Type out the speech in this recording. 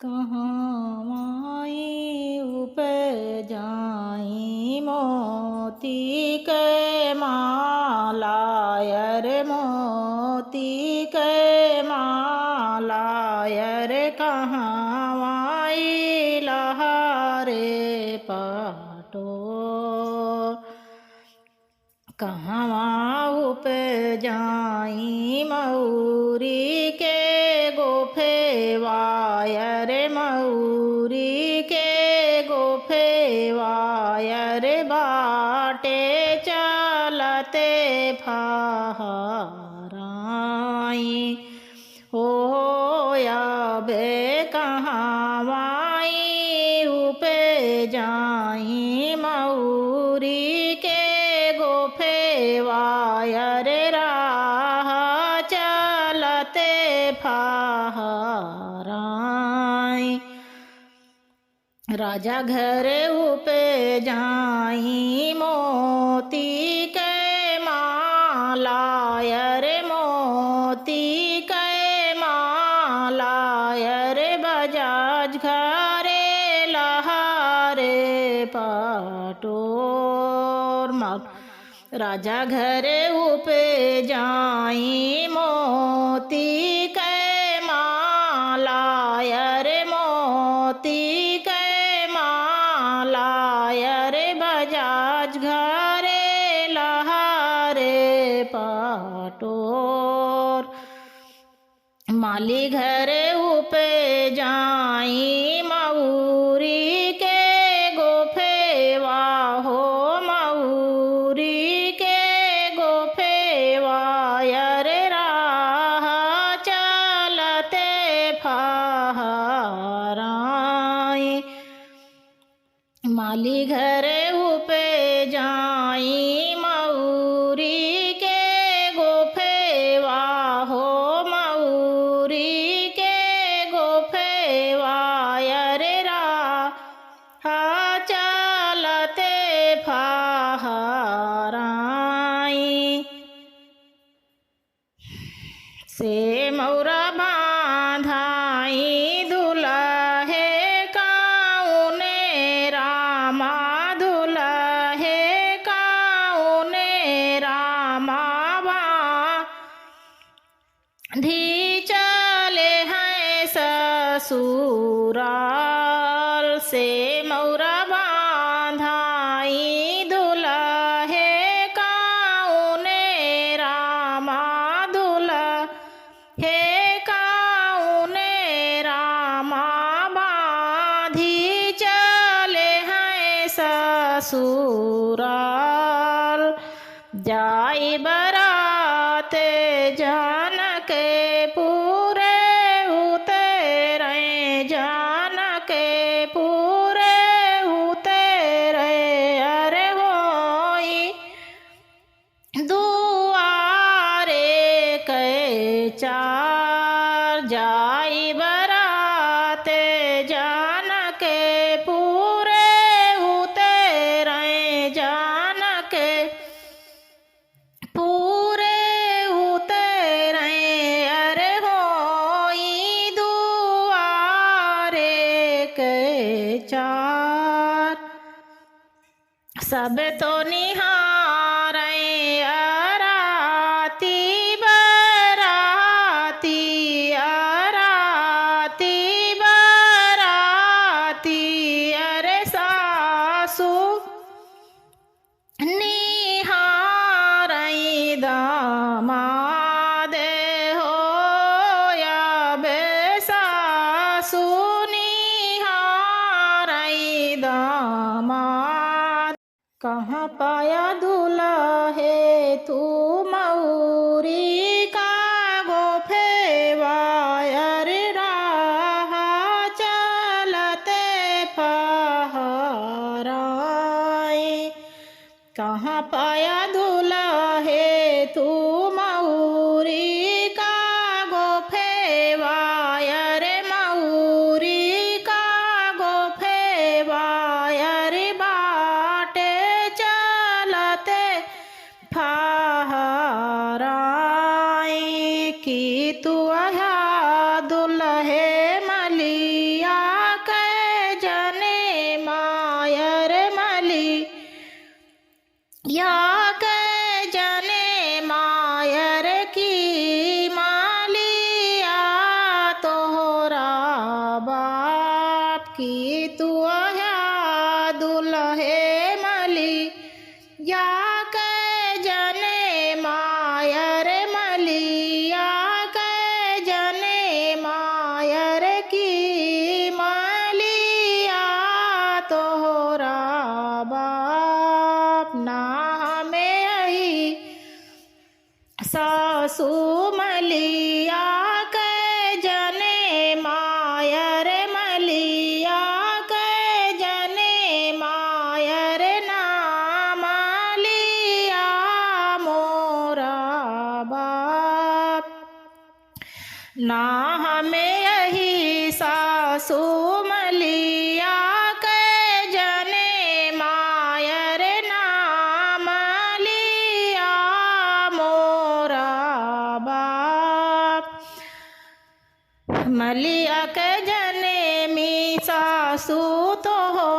कहवाई उपजाई मोती के माला रे मोती के माला रे कहवाई लहारे पाटो कहवा उपजाई मऊरी के गोफे वायर मऊरी के गोफे वायर बाटे चलते फहराई हो या बे कहवाई उपजाई मऊरी के गोफे वायर राह चलते फहराई राजा घर उपजाई मोती के माला रे मोती के माला रे बजाज घरे लहारे पटोर राजा घरे उपजाई मोती के माला रे मोती के माला रे बजाज घरे लहारे पटोर माली घरे उपजाई मऊरी के गोफे वाहो मऊरी के गोफे वायर राह चलते फहराई माली घरे उपजाई मऊरी के गोफे वाहो मऊरी के गोफे वायर राह चलते फहराई से मौरा बांधाई दुल्हे काउने रामा दुल्हे काउने रामा बांधी चले हैं ससुराल से मौरा बांधाई दुल्हे काउने रामा दुल्हे काउने रामा बांधी चले हैं ससुराल जाई बरात जान के पूरे उतरे जान के पूरे उतरे अरे होई दुआरे के चार जाई बरात जान के पूरे उतरे जान के पूरे उतरे अरे होई दुआरे के चार सब तो निहारे आराती बराती आराती बराती अरे सासू निहारई दामाद हो या बे सासू निहारई दामाद कहाँ पाया दुल्हे तू मऊरी का गोफे वायर राह चलते फहराई कहाँ पाया दुल्हे तू मऊरी का गोफे वायर मऊरी का गोफे वायर बाटे चलते फहराई की तू आया दुल्हे मलिया की तू दुल्हे मली या के जने मायर मलिया के जने मायर की मलिया तोहरा बाप ना हमें यही सासू मलिया के जने मायर मलिया के जने मायर नाम लिया मोरा बाप ना हमें यही सासू मलिया के जने मायर नाम लिया मोरा बाप मलिया के जने मी सासू तो हो